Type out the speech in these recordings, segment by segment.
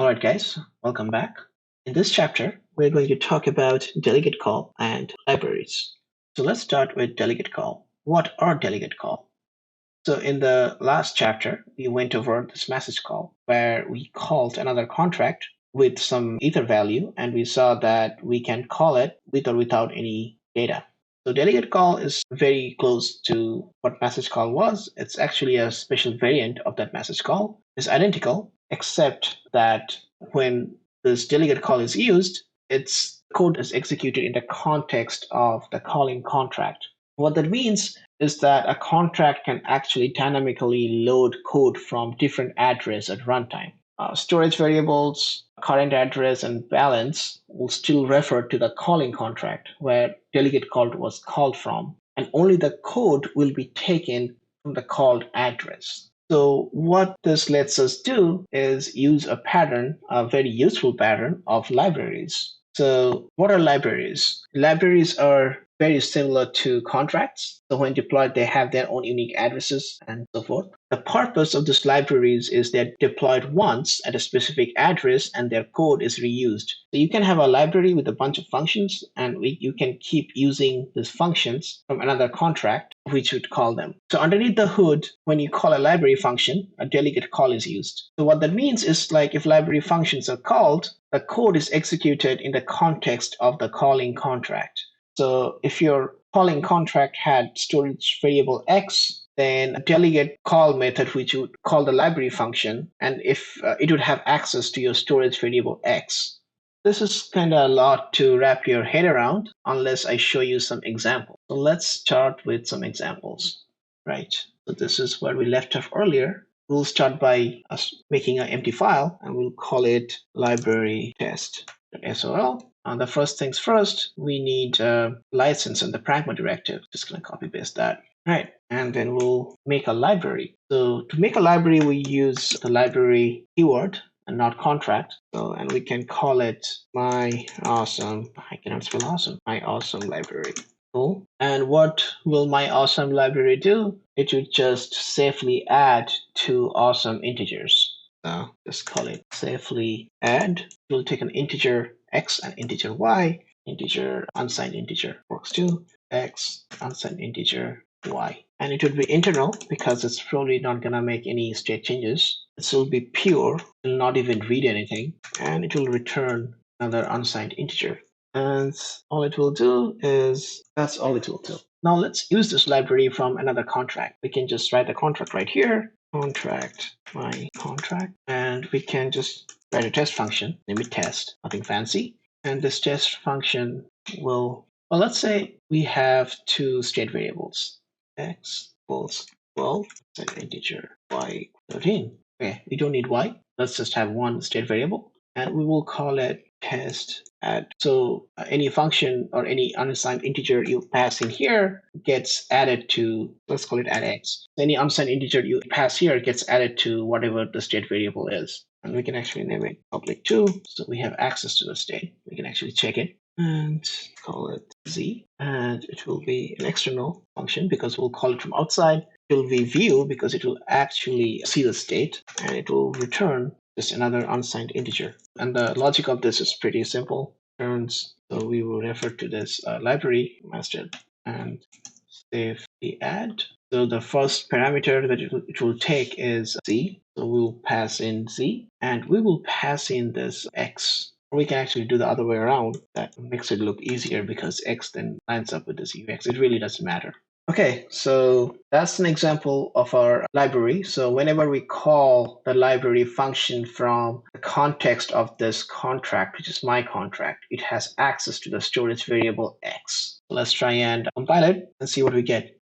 All right, guys, welcome back. In this chapter, we're going to talk about delegate call and libraries. So let's start with delegate call. What are delegate call? So in the last chapter, we went over this message call where we called another contract with some ether value, and we saw that we can call it with or without any data. So delegate call is very close to what message call was. It's actually a special variant of that message call. It's identical, except that when this delegate call is used, its code is executed in the context of the calling contract. What that means is that a contract can actually dynamically load code from different address at runtime. Storage variables, current address, and balance will still refer to the calling contract where delegate call was called from, and only the code will be taken from the called address. So what this lets us do is use a pattern, a very useful pattern of libraries. So what are libraries? Libraries are very similar to contracts. So when deployed, they have their own unique addresses and so forth. The purpose of these libraries is they're deployed once at a specific address and their code is reused. So you can have a library with a bunch of functions and you can keep using these functions from another contract, which would call them. So underneath the hood, when you call a library function, a delegate call is used. So what that means is like if library functions are called, the code is executed in the context of the calling contract. So if your calling contract had storage variable X, then a delegate call method, which would call the library function, and if it would have access to your storage variable X. This is kind of a lot to wrap your head around unless I show you some examples. So let's start with some examples, right? So this is where we left off earlier. We'll start by making an empty file and we'll call it library test.sol. The first things first, we need a license and the pragma directive. Just gonna copy paste that. Right, and then we'll make a library. So to make a library, we use the library keyword and not contract. So, and we can call it my awesome, I cannot spell awesome, my awesome library. Cool. And what will my awesome library do? It would just safely add two awesome integers. So just call it safely add. We'll take an integer x and integer y. Integer, unsigned integer works too. X, unsigned integer y. And it would be internal because it's probably not going to make any state changes. This will be pure, it will not even read anything, and it will return another unsigned integer. And all it will do is, that's all it will do. Now let's use this library from another contract. We can just write a contract right here, contract, my contract, and we can just write a test function, name it test, nothing fancy. And this test function will, well, let's say we have two state variables, x equals 12, and integer y 13. Okay, we don't need y. Let's just have one state variable, and we will call it test add. So any function or any unassigned integer you pass in here gets added to, let's call it add x. Any unassigned integer you pass here gets added to whatever the state variable is. And we can actually name it public 2, so we have access to the state. We can actually check it and call it z, and it will be an external function because we'll call it from outside. It will be view because it will actually see the state, and it will return just another unsigned integer. And the logic of this is pretty simple. Turns, so we will refer to this library master and save the add. So the first parameter that it will take is z. So we'll pass in z, and we will pass in this x. We can actually do the other way around. That makes it look easier because x then lines up with this ux. It really doesn't matter. Okay, so that's an example of our library. So whenever we call the library function from the context of this contract, which is my contract, it has access to the storage variable x. So let's try and compile it and see what we get.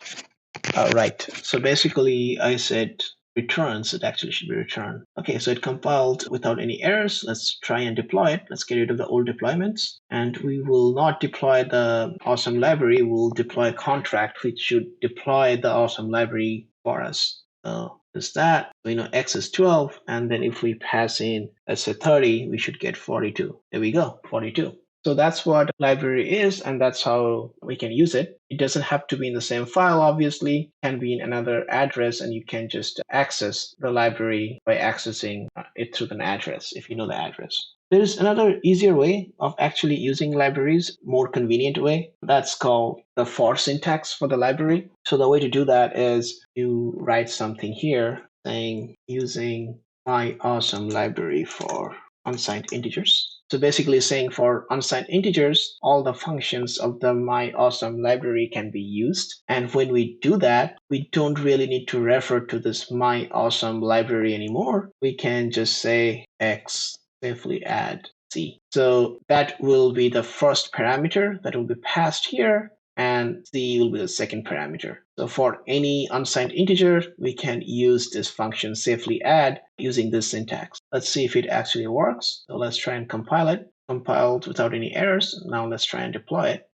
Right, so basically I said returns, it actually should be returned. Okay, so it compiled without any errors. Let's try and deploy it. Let's get rid of the old deployments, and we will not deploy the awesome library. We'll deploy a contract which should deploy the awesome library for us. So there's that. We know x is 12, and then if we pass in, let's say 30, we should get 42. There we go, 42. So that's what library is, and that's how we can use it. It doesn't have to be in the same file, obviously. It can be in another address, and you can just access the library by accessing it through an address if you know the address. There is another easier way of actually using libraries, more convenient way. That's called the for syntax for the library. So the way to do that is you write something here saying using my awesome library for unsigned integers. So basically saying for unsigned integers, all the functions of the my awesome library can be used. And when we do that, we don't really need to refer to this my awesome library anymore. We can just say x safely add c. So that will be the first parameter that will be passed here, and c will be the second parameter. So for any unsigned integer, we can use this function safely add using this syntax. Let's see if it actually works. So let's try and compile it. Compiled without any errors. Now let's try and deploy it.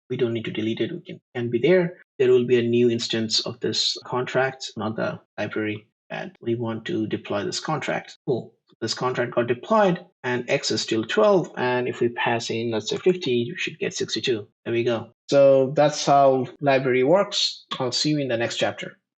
We don't need to delete it. We can be there. There will be a new instance of this contract, not the library, and we want to deploy this contract. Cool. This contract got deployed, and x is still 12. And if we pass in, let's say 50, we should get 62. There we go. So that's how library works. I'll see you in the next chapter.